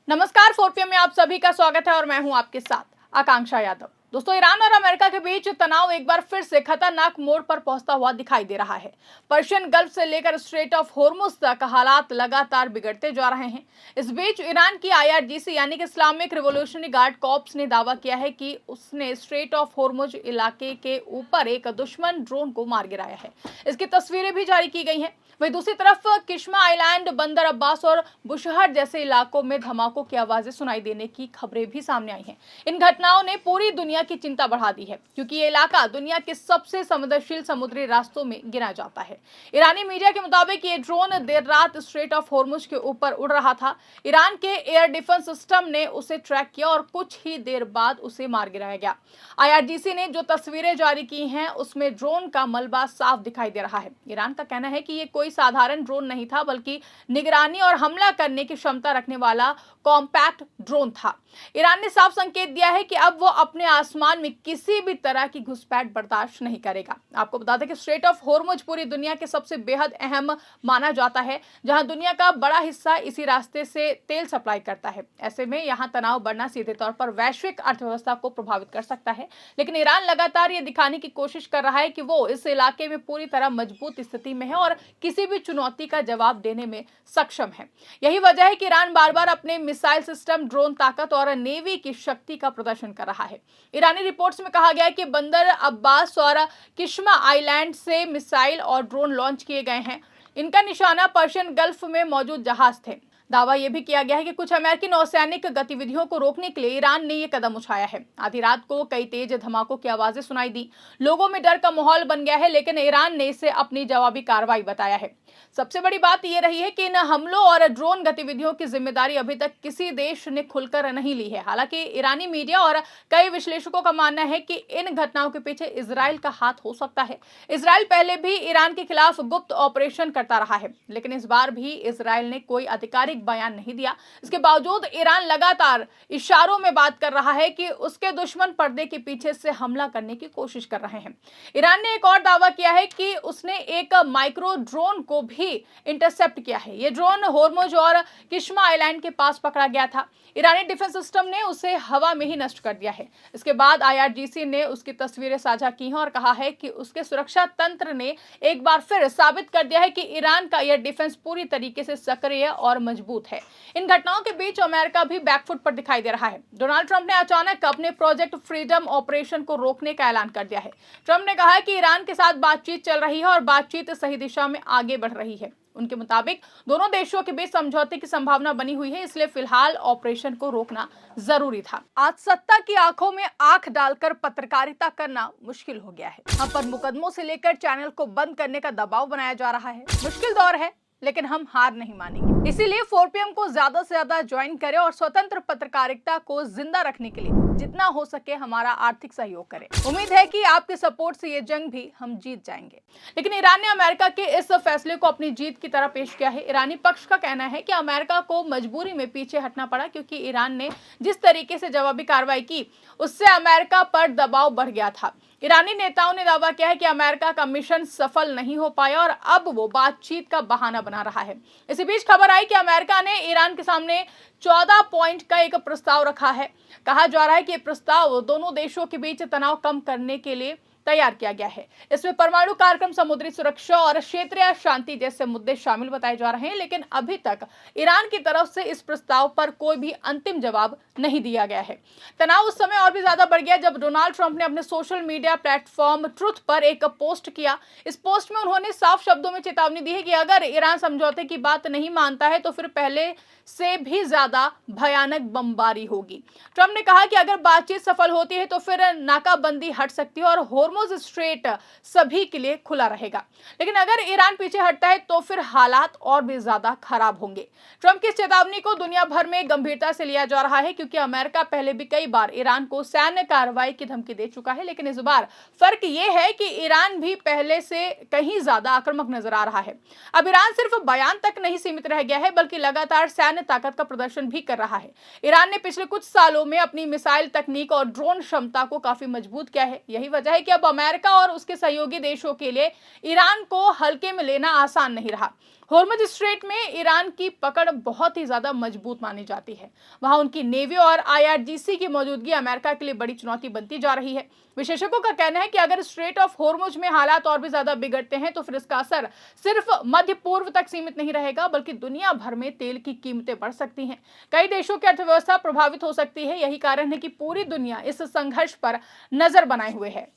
नमस्कार, 4PM में आप सभी का स्वागत है और मैं हूं आपके साथ आकांक्षा यादव। दोस्तों, ईरान और अमेरिका के बीच तनाव एक बार फिर से खतरनाक मोड़ पर पहुंचता हुआ दिखाई दे रहा है। पर्शियन गल्फ से लेकर स्ट्रेट ऑफ होर्मुज तक हालात लगातार बिगड़ते जा रहे हैं। इस बीच ईरान की IRGC यानी कि इस्लामिक रिवॉल्यूशनरी गार्ड कॉर्प्स ने दावा किया है कि उसने स्ट्रेट ऑफ होर्मुज इलाके के ऊपर एक दुश्मन ड्रोन को मार गिराया है। इसकी तस्वीरें भी जारी की गई हैं। वहीं दूसरी तरफ किश्मा आइलैंड, बंदर अब्बास और बुशहर जैसे इलाकों में धमाकों की आवाजें सुनाई देने की खबरें भी सामने आई हैं। इन घटनाओं ने पूरी दुनिया की चिंता बढ़ा दी है, क्योंकि ये इलाका दुनिया के सबसे संवेदनशील समुद्री रास्तों में गिना जाता है। ईरानी मीडिया के मुताबिक ये ड्रोन देर रात स्ट्रेट ऑफ होर्मुज के ऊपर उड़ रहा था। ईरान के एयर डिफेंस सिस्टम ने उसे ट्रैक किया और कुछ ही देर बाद उसे मार गिराया गया। IRGC ने जो तस्वीरें जारी की हैं, उसमें ड्रोन का मलबा साफ दिखाई दे रहा है। ईरान का कहना है कि ये कोई साधारण ड्रोन नहीं था, बल्कि निगरानी और हमला करने की क्षमता रखने वाला कॉम्पैक्ट ड्रोन था। ईरान ने साफ संकेत दिया है कि अब वो अपने आसमान में किसी भी तरह की घुसपैठ बर्दाश्त नहीं करेगा। आपको बता दें कि स्ट्रेट ऑफ होर्मुज पूरी दुनिया के सबसे बेहद अहम माना जाता है, जहां दुनिया का बड़ा हिस्सा इसी रास्ते से तेल सप्लाई करता है। ऐसे में यहां तनाव बढ़ना सीधे तौर पर वैश्विक अर्थव्यवस्था को प्रभावित कर सकता है। लेकिन ईरान लगातार ये दिखाने की कोशिश कर रहा है कि वो इस इलाके में पूरी तरह मजबूत स्थिति में है और किसी भी चुनौती का जवाब देने में सक्षम है। यही वजह है कि ईरान बार बार अपने मिसाइल सिस्टम, ड्रोन ताकत और नेवी की शक्ति का प्रदर्शन कर रहा है। ईरानी रिपोर्ट्स में कहा गया है कि बंदर अब्बास और किश्मा आइलैंड से मिसाइल और ड्रोन लॉन्च किए गए हैं। इनका निशाना पर्शियन गल्फ में मौजूद जहाज थे। दावा यह भी किया गया है कि कुछ अमेरिकी नौसैनिक गतिविधियों को रोकने के लिए ईरान ने यह कदम उठाया है। आधी रात को कई तेज धमाकों की आवाजें सुनाई दी। लोगों में डर का माहौल बन गया है, लेकिन ईरान ने इसे अपनी जवाबी कार्रवाई बताया है। सबसे बड़ी बात यह रही है कि इन हमलों और ड्रोन गतिविधियों की जिम्मेदारी अभी तक किसी देश ने खुलकर नहीं ली है। हालांकि ईरानी मीडिया और कई विश्लेषकों का मानना है कि इन घटनाओं के पीछे इजराइल का हाथ हो सकता है। इजराइल पहले भी ईरान के खिलाफ गुप्त ऑपरेशन करता रहा है, लेकिन इस बार भी इजराइल ने कोई आधिकारिक बयान नहीं दिया। इसके बावजूद ईरान लगातार इशारों में बात कर रहा है कि उसके दुश्मन पर्दे के पीछे से हमला करने की कोशिश कर रहे हैं। ईरान ने एक और दावा किया है कि उसने एक माइक्रो ड्रोन को भी इंटरसेप्ट किया है। यह ड्रोन होर्मुज और किश्मा आइलैंड के पास पकड़ा गया था। ईरानी डिफेंस सिस्टम ने उसे हवा में ही नष्ट कर दिया है। इसके बाद IRGC ने उसकी तस्वीरें साझा की हैं और कहा है कि उसके सुरक्षा तंत्र ने एक बार फिर साबित कर दिया है कि ईरान का एयर डिफेंस पूरी तरीके से सक्रिय और मजबूत है। इन घटनाओं के बीच अमेरिका भी बैकफुट पर दिखाई दे रहा है। डोनाल्ड ट्रंप ने अचानक अपने प्रोजेक्ट फ्रीडम ऑपरेशन को रोकने का ऐलान कर दिया है। ट्रंप ने कहा है कि ईरान के साथ बातचीत चल रही है और बातचीत सही दिशा में आगे बढ़ रही है। उनके मुताबिक दोनों देशों के बीच समझौते की संभावना बनी हुई है, इसलिए फिलहाल ऑपरेशन को रोकना जरूरी था। आज सत्ता की आंखों में आंख डालकर पत्रकारिता करना मुश्किल हो गया है। हम पर मुकदमों से लेकर चैनल को बंद करने का दबाव बनाया जा रहा है। मुश्किल दौर है, लेकिन हम हार नहीं मानेंगे। इसीलिए 4PM को ज्यादा से ज्यादा ज्वाइन करें और स्वतंत्र पत्रकारिता को जिंदा रखने के लिए जितना हो सके हमारा आर्थिक सहयोग करें। उम्मीद है कि आपके सपोर्ट से ये जंग भी हम जीत जाएंगे। लेकिन ईरान ने अमेरिका के इस फैसले को अपनी जीत की तरह पेश किया है। ईरानी पक्ष का कहना है कि अमेरिका को मजबूरी में पीछे हटना पड़ा, क्योंकि ईरान ने जिस तरीके से जवाबी कार्रवाई की, उससे अमेरिका पर दबाव बढ़ गया था। ईरानी नेताओं ने दावा किया है कि अमेरिका का मिशन सफल नहीं हो पाया और अब वो बातचीत का बहाना बना रहा है। इसी बीच खबर आई कि अमेरिका ने ईरान के सामने 14 पॉइंट का एक प्रस्ताव रखा है। कहा जा रहा है कि ये प्रस्ताव दोनों देशों के बीच तनाव कम करने के लिए तैयार किया गया है। इसमें परमाणु कार्यक्रम, समुद्री सुरक्षा और क्षेत्रीय शांति जैसे मुद्दे शामिल बताए जा रहे हैं, लेकिन अभी तक ईरान की तरफ से इस प्रस्ताव पर कोई भी अंतिम जवाब नहीं दिया गया है। तनाव उस समय और भी ज्यादा बढ़ गया जब डोनाल्ड ट्रंप ने अपने सोशल मीडिया प्लेटफॉर्म ट्रुथ पर एक पोस्ट किया। इस पोस्ट में उन्होंने साफ शब्दों में चेतावनी दी है कि अगर ईरान समझौते की बात नहीं मानता है तो फिर पहले से भी ज्यादा भयानक बमबारी होगी। ट्रंप ने कहा कि अगर बातचीत सफल होती है तो फिर नाकाबंदी हट सकती है और होर्मुज स्ट्रेट सभी के लिए खुला रहेगा। लेकिन अगर ईरान पीछे हटता है तो फिर हालात और भी ज्यादा खराब होंगे। ट्रंप की चेतावनी को दुनिया भर में गंभीरता से लिया जा रहा है, क्योंकि अमेरिका पहले भी कई बार ईरान को सैन्य कार्रवाई की धमकी दे चुका है। लेकिन इस बार फर्क यह है कि ईरान भी पहले से कहीं ज्यादा आक्रामक नजर आ रहा है। अब ईरान सिर्फ बयान तक नहीं सीमित रह गया है, बल्कि लगातार सैन्य ताकत का प्रदर्शन भी कर रहा है। ईरान ने पिछले कुछ सालों में अपनी मिसाइल तकनीक और ड्रोन क्षमता को काफी मजबूत किया है। यही वजह है कि अब अब अमेरिका और उसके सहयोगी देशों के लिए ईरान को हल्के में लेना आसान नहीं रहा। हॉर्मुज स्ट्रेट में ईरान की पकड़ बहुत ही ज्यादा मजबूत मानी जाती है। वहां उनकी नेवी और IRGC की मौजूदगी अमेरिका के लिए बड़ी चुनौती बनती जा रही है। विशेषज्ञों का कहना है कि अगर स्ट्रेट ऑफ हॉर्मुज में हालात और भी ज्यादा बिगड़ते हैं तो फिर इसका असर सिर्फ मध्य पूर्व तक सीमित नहीं रहेगा, बल्कि दुनिया भर में तेल की कीमतें बढ़ सकती हैं। कई देशों की अर्थव्यवस्था प्रभावित हो सकती है। यही कारण है कि पूरी दुनिया इस संघर्ष पर नजर बनाए हुए है।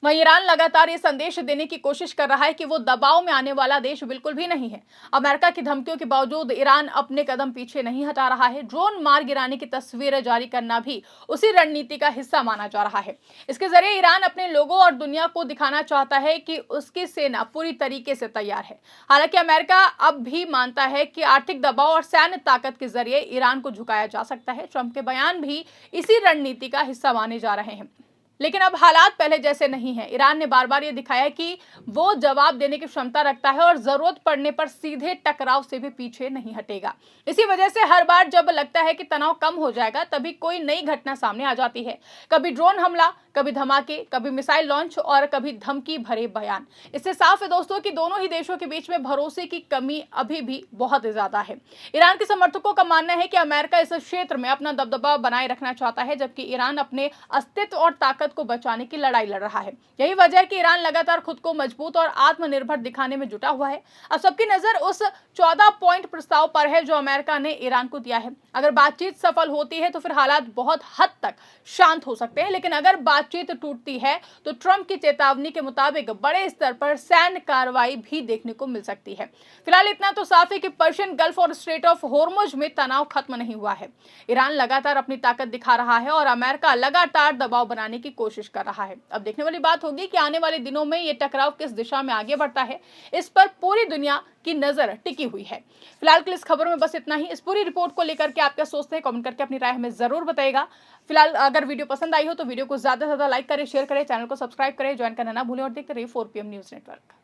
वहीं ईरान लगातार ये संदेश देने की कोशिश कर रहा है कि वो दबाव में आने वाला देश बिल्कुल भी नहीं है। अमेरिका की धमकियों के बावजूद ईरान अपने कदम पीछे नहीं हटा रहा है। ड्रोन मार गिराने की तस्वीरें जारी करना भी उसी रणनीति का हिस्सा माना जा रहा है। इसके जरिए ईरान अपने लोगों और दुनिया को दिखाना चाहता है कि उसकी सेना पूरी तरीके से तैयार है। हालांकि अमेरिका अब भी मानता है कि आर्थिक दबाव और सैन्य ताकत के जरिए ईरान को झुकाया जा सकता है। ट्रंप के बयान भी इसी रणनीति का हिस्सा माने जा रहे हैं। लेकिन अब हालात पहले जैसे नहीं है। ईरान ने बार बार ये दिखाया है कि वो जवाब देने की क्षमता रखता है और जरूरत पड़ने पर सीधे टकराव से भी पीछे नहीं हटेगा। इसी वजह से हर बार जब लगता है कि तनाव कम हो जाएगा, तभी कोई नई घटना सामने आ जाती है। कभी ड्रोन हमला, कभी धमाके, कभी मिसाइल लॉन्च और कभी धमकी भरे बयान। इससे साफ है दोस्तों कि दोनों ही देशों के बीच में भरोसे की कमी अभी भी बहुत ज्यादा है। ईरान के समर्थकों का मानना है कि अमेरिका इस क्षेत्र में अपना दबदबा बनाए रखना चाहता है, जबकि ईरान अपने अस्तित्व और ताकत को बचाने की लड़ाई लड़ रहा है। यही वजह है कि ईरान लगातार खुद को मजबूत और आत्मनिर्भर दिखाने में जुटा हुआ है। अब सबकी नजर उस 14 पॉइंट प्रस्ताव पर है जो अमेरिका ने ईरान को दिया है। अगर बातचीत सफल होती है तो फिर हालात बहुत हद तक शांत हो सकते हैं, लेकिन अगर बातचीत टूटती है तो ट्रंप की चेतावनी के मुताबिक बड़े स्तर पर सैन्य कार्रवाई भी देखने को मिल सकती है। फिलहाल इतना तो साफ है कि पर्शियन गल्फ और स्ट्रेट ऑफ हॉर्मुज में तनाव खत्म नहीं हुआ है। ईरान लगातार अपनी ताकत दिखा रहा है और अमेरिका लगातार दबाव बनाने की कोशिश कर रहा है। अब देखने वाली बात होगी कि आने वाले दिनों में ये टकराव किस दिशा में आगे बढ़ता है। इस पर पूरी दुनिया की नजर टिकी हुई है। फिलहाल के लिए इस खबर में बस इतना ही। इस पूरी रिपोर्ट को लेकर के आप क्या सोचते हैं, कमेंट करके अपनी राय हमें जरूर बताइएगा। फिलहाल अगर वीडियो पसंद आई हो तो वीडियो को ज्यादा से ज्यादा लाइक करें, शेयर करें, चैनल को सब्सक्राइब करें, ज्वाइन करना ना भूलें और देखते रहिए 4 PM न्यूज नेटवर्क।